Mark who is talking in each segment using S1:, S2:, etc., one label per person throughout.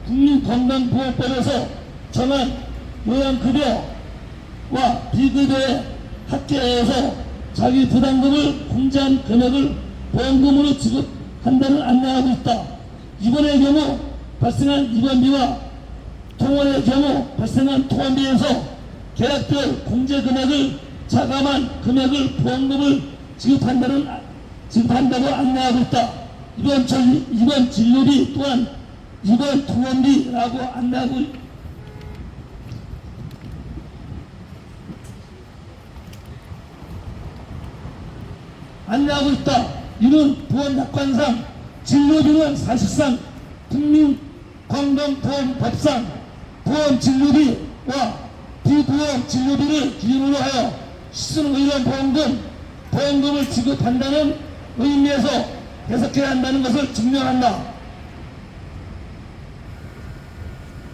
S1: 국민건강보험법에서 정한 요양급여와 비급여의 합계에서 자기 부담금을 공제한 금액을 보험금으로 지급한다는 안내하고 있다. 입원의 경우 발생한 입원비와 통원의 경우 발생한 통원비에서 계약별 공제 금액을 차감한 금액을 보험금을 지급한다고 안내하고 있다. 입원 진료비 또한 입원 통원비라고 안내하고 있다. 이는 보험약관상 진료비는 사실상 국민건강보험법상 보험진료비와 비보험 진료비를 기준으로 하여 시술의료보험금을 지급한다는 의미에서 해석해야 한다는 것을 증명한다.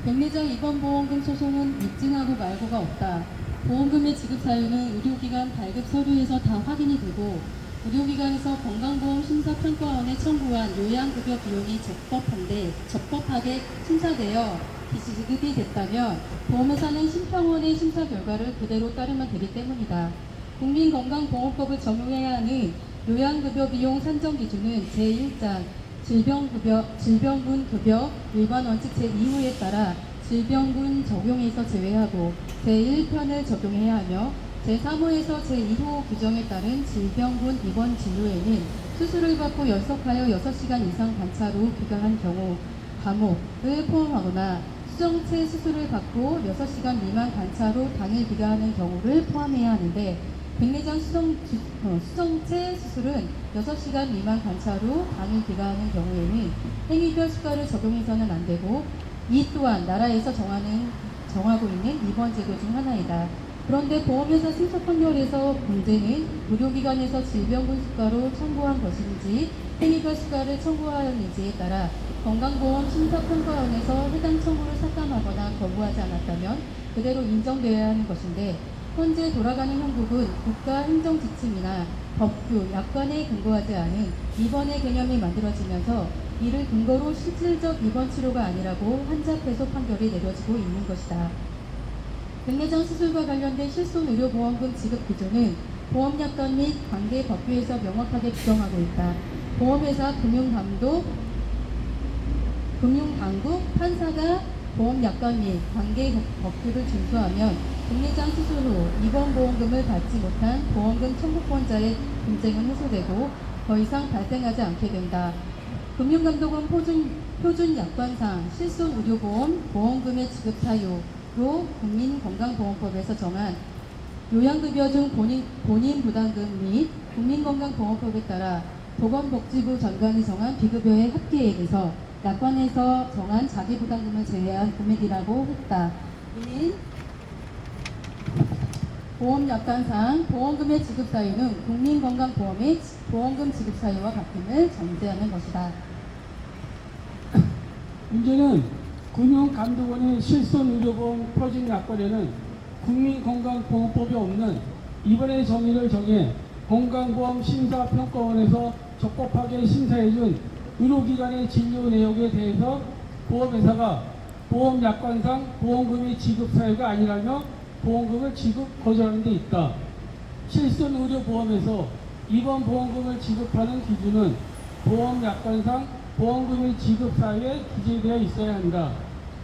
S2: 백내장 입원보험금 소송은 입증하고 말고가 없다. 보험금의 지급 사유는 의료기관 발급 서류에서 다 확인이 되고 의료기관에서 건강보험심사평가원에 청구한 요양급여 비용이 적법하게 심사되어 지급이 됐다면 보험회사는 심평원의 심사 결과를 그대로 따르면 되기 때문이다. 국민건강보험법을 적용해야 하는 요양급여 비용 산정 기준은 제1장 질병군급여 일반원칙 제2호에 따라 질병군 적용에서 제외하고 제1편을 적용해야 하며 제3호에서 제2호 규정에 따른 질병군 입원 진료에는 수술을 받고 연속하여 6시간 이상 관찰 후 귀가한 경우 감옥을 포함하거나 수정체 수술을 받고 6시간 미만 관찰 후 당일 귀가하는 경우를 포함해야 하는데 백내장 수정체 수술은 6시간 미만 관찰 후 당일 귀가하는 경우에는 행위별 수가를 적용해서는 안 되고 이 또한 나라에서 정하고 있는 입원 제도 중 하나이다. 그런데 보험회사 심사 판결에서 문제는 의료기관에서 질병군 수가로 청구한 것인지 행위별 수가를 청구하였는지에 따라 건강보험 심사평가원에서 해당 청구를 삭감하거나 거부하지 않았다면 그대로 인정되어야 하는 것인데 현재 돌아가는 형국은 국가행정지침이나 법규, 약관에 근거하지 않은 입원의 개념이 만들어지면서 이를 근거로 실질적 입원 치료가 아니라고 환자패소 판결이 내려지고 있는 것이다. 백내장 수술과 관련된 실손의료보험금 지급 기준은 보험약관 및 관계 법규에서 명확하게 규정하고 있다. 보험회사, 금융당국, 판사가 보험약관 및 관계 법규를 준수하면 백내장 수술 후 입원보험금을 받지 못한 보험금 청구권자의 분쟁은 해소되고 더 이상 발생하지 않게 된다. 금융감독원 표준약관상 실손의료보험 보험금의 지급 사유로 국민건강보험법에서 정한 요양급여 중 본인 부담금 및 국민건강보험법에 따라 보건복지부 장관이 정한 비급여의 합계액에서 약관에서 정한 자기부담금을 제외한 금액이라고 했다. 이는 보험약관상 보험금의 지급 사유는 국민건강보험의 보험금 지급 사유와 같음을 전제하는 것이다.
S3: 문제는 금융감독원의 실손의료보험 표준약관에는 국민건강보험법이 없는 입원의 정의를 정해 건강보험 심사평가원에서 적법하게 심사해준 의료기관의 진료 내역에 대해서 보험회사가 보험약관상 보험금의 지급 사유가 아니라며 보험금을 지급 거절하는 데 있다. 실손의료보험에서 입원보험금을 지급하는 기준은 보험약관상 보험금의 지급 사유에 기재되어 있어야 한다.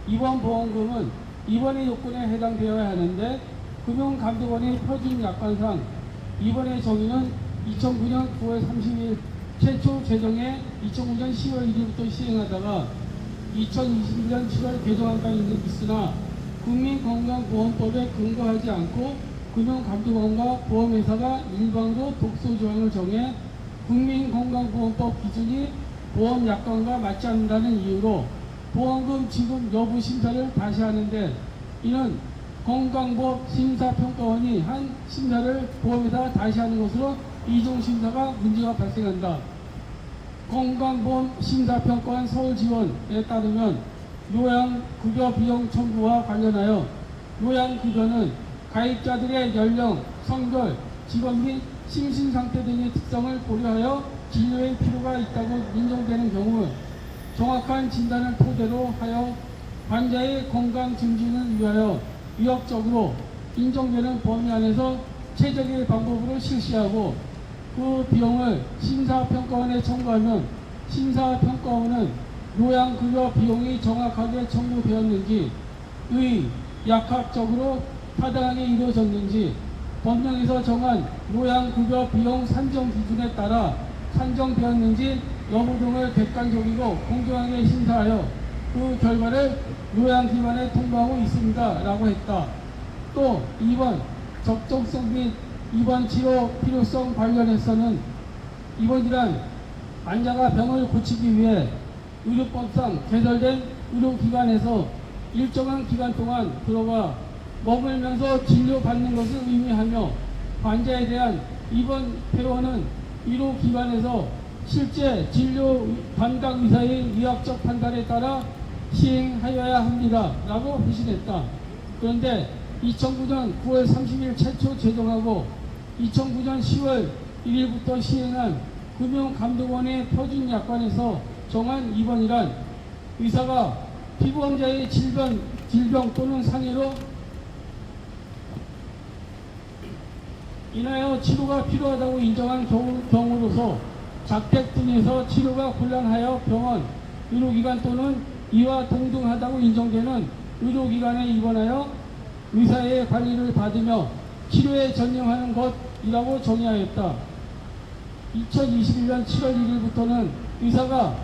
S3: 입원보험금은 입원의 요건에 해당되어야 하는데 금융감독원의 표준약관상 입원의 정의는 2009년 9월 30일 최초 제정해 2009년 10월 1일부터 시행하다가 2021년 7월 개정한 바 있으나 국민건강보험법에 근거하지 않고 금융감독원과 보험회사가 일방으로 독소조항을 정해 국민건강보험법 기준이 보험약관과 맞지 않는다는 이유로 보험금 지급 여부 심사를 다시 하는데 이는 건강보험 심사평가원이 한 심사를 보험회사가 다시 하는 것으로 이중심사가 문제가 발생한다. 건강보험 심사평가원 서울지원에 따르면 요양급여 비용 청구와 관련하여 요양급여는 가입자들의 연령, 성별, 직업 및 심신상태 등의 특성을 고려하여 진료의 필요가 있다고 인정되는 경우 정확한 진단을 토대로 하여 환자의 건강 증진을 위하여 의학적으로 인정되는 범위 안에서 최적의 방법으로 실시하고 그 비용을 심사평가원에 청구하면 심사평가원은 요양급여 비용이 정확하게 청구되었는지 약학적으로 타당하게 이루어졌는지 법령에서 정한 요양급여 비용 산정 기준에 따라 산정되었는지 여부 등을 객관적이고 공정하게 심사하여 그 결과를 요양기관에 통보하고 있습니다 라고 했다. 또 2번 적정성 및 입원 치료 필요성 관련해서는 입원이란 환자가 병을 고치기 위해 의료법상 개설된 의료기관에서 일정한 기간 동안 들어가 머물면서 진료받는 것을 의미하며 환자에 대한 입원 퇴원은 의료기관에서 실제 진료 담당 의사의 의학적 판단에 따라 시행하여야 합니다 라고 표시했다. 그런데 2009년 9월 30일 최초 제정하고 2009년 10월 1일부터 시행한 금융감독원의 표준약관에서 정한 입원이란 의사가 피부환자의 질병 또는 상해로 인하여 치료가 필요하다고 인정한 경우로서 자택 등에서 치료가 곤란하여 병원, 의료기관 또는 이와 동등하다고 인정되는 의료기관에 입원하여 의사의 관리를 받으며 치료에 전념하는 것이라고 정의하였다. 2021년 7월 1일부터는 의사가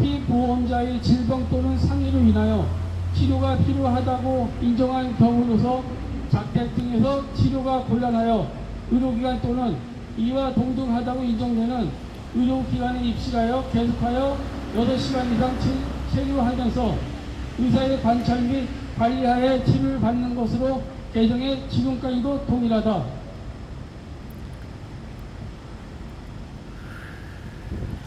S3: 피보험자의 질병 또는 상해로 인하여 치료가 필요하다고 인정한 경우로서 자택 등에서 치료가 곤란하여 의료기관 또는 이와 동등하다고 인정되는 의료기관에 입실하여 계속하여 8시간 이상 체류하면서 의사의 관찰 및 관리하에 치료를 받는 것으로 개정해 지금까지도 동일하다.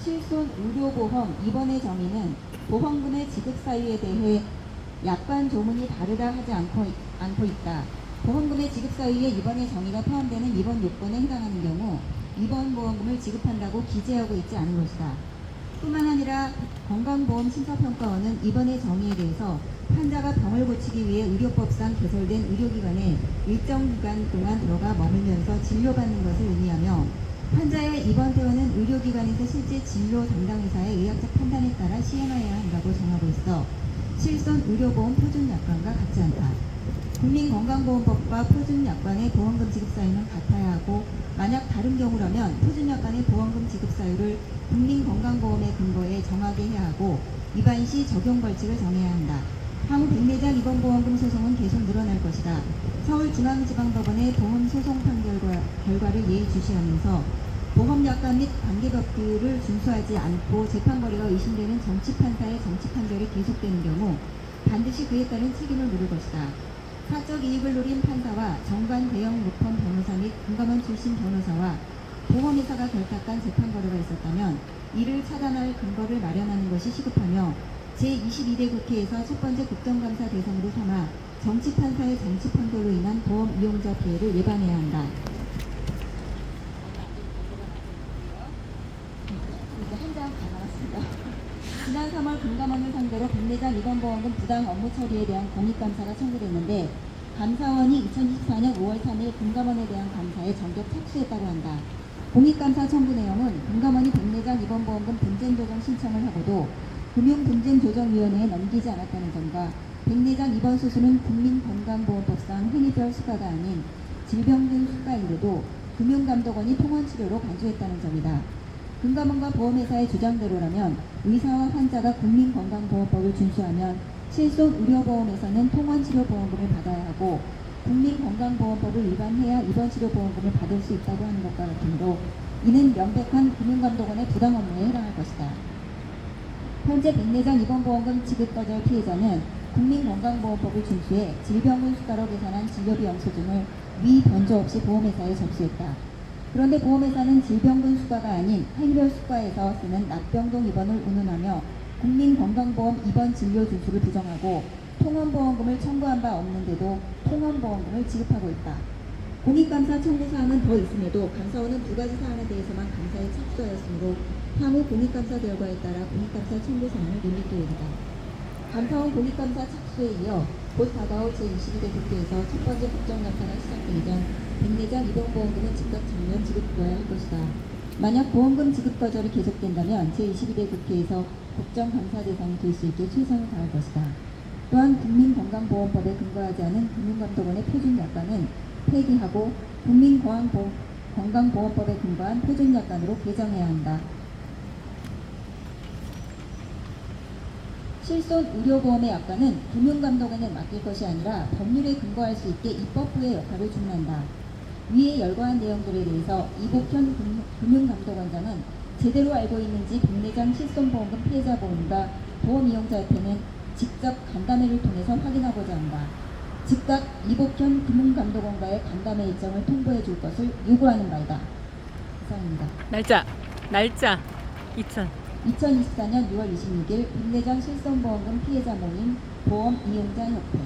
S4: 실손 의료보험 입원의 정의는 보험금의 지급 사유에 대해 약관 조문이 다르다 하지 않고 있다. 보험금의 지급 사유에 입원의 정의가 포함되는 입원 요건에 해당하는 경우 입원보험금을 지급한다고 기재하고 있지 않은 것이다. 뿐만 아니라 건강보험 심사평가원은 입원의 정의에 대해서 환자가 병을 고치기 위해 의료법상 개설된 의료기관에 일정 기간 동안 들어가 머물면서 진료받는 것을 의미하며 환자의 입원 퇴원은 의료기관에서 실제 진료 담당 의사의 의학적 판단에 따라 시행하여야 한다고 정하고 있어 실손 의료보험 표준약관과 같지 않다. 국민건강보험법과 표준약관의 보험금 지급 사유는 같아야 하고 만약 다른 경우라면 표준약관의 보험금 지급 사유를 국민건강보험의 근거에 정하게 해야 하고 위반 시 적용 벌칙을 정해야 한다. 향후 백내장 입원보험금 소송은 계속 늘어날 것이다. 서울중앙지방법원의 보험소송 결과를 예의주시하면서 보험약관 및 관계법규를 준수하지 않고 재판거리가 의심되는 정치판사의 정치판결이 계속되는 경우 반드시 그에 따른 책임을 물을 것이다. 사적 이익을 노린 판사와 정관 대형 로펌 변호사 및 금감원 출신 변호사와 보험회사가 결탁한 재판거래가 있었다면 이를 차단할 근거를 마련하는 것이 시급하며 제22대 국회에서 첫 번째 국정감사 대상으로 삼아 정치판사의 정치판결로 인한 보험 이용자 피해를 예방해야 한다. 이제 한 장 다 나왔습니다. 지난 3월 금감원을 상대로 백내장 입원보험금 부당 업무 처리에 대한 공익감사가 청구됐는데 감사원이 2024년 5월 3일 금감원에 대한 감사에 전격 착수했다고 한다. 공익감사 청구 내용은 금감원이 백내장 입원보험금 분쟁조정 신청을 하고도 금융분쟁조정위원회에 넘기지 않았다는 점과 백내장 입원 수수는 국민건강보험법상 행위별 수가가 아닌 질병 등 수가인데도 금융감독원이 통원치료로 간주했다는 점이다. 금감원과 보험회사의 주장대로라면 의사와 환자가 국민건강보험법을 준수하면 실손 의료보험에서는 통원치료보험금을 받아야 하고 국민건강보험법을 위반해야 입원치료보험금을 받을 수 있다고 하는 것과 같으므로 이는 명백한 금융감독원의 부당 업무에 해당할 것이다. 현재 백내장 입원보험금 지급 거절 피해자는 국민건강보험법을 준수해 질병을 수가로 계산한 진료비 영수증을 위 변조 없이 보험회사에 접수했다. 그런데 보험회사는 질병분 수가가 아닌 행별 수가에서 쓰는 납병동 입원을 운운하며 국민건강보험 입원 진료 준수를 부정하고 통원보험금을 청구한 바 없는데도 통원보험금을 지급하고 있다. 공익감사 청구사항은 더 있음에도 감사원은 두 가지 사안에 대해서만 감사에 착수하였으므로 향후 공익감사 결과에 따라 공익감사 청구사항을 늘릴 계획이다. 감사원 공익감사 착수에 이어 곧 다가올 제22대 국회에서 첫 번째 국정감사가 시작되기 전 백내장 입원보험금은 즉각 전면 지급되어야 할 것이다. 만약 보험금 지급 거절이 계속된다면 제22대 국회에서 국정감사 대상이 될 수 있게 최선을 다할 것이다. 또한 국민건강보험법에 근거하지 않은 금융감독원의 표준약관은 폐기하고 국민건강보험법에 근거한 표준약관으로 개정해야 한다. 실손 의료보험의 약관은 금융감독원에 맡길 것이 아니라 법률에 근거할 수 있게 입법부의 역할을 주문한다. 위에 열거한 내용들에 대해서 이복현 금융감독원장은 제대로 알고 있는지 백내장 실손보험금 피해자보험과 보험이용자협회는 직접 간담회를 통해서 확인하고자 한다. 즉각 이복현 금융감독원과의 간담회 일정을 통보해 줄 것을 요구하는 바이다. 이상입니다.
S5: 날짜
S4: 2024년 6월 26일 백내장 실손보험금 피해자 모임 보험이용자협회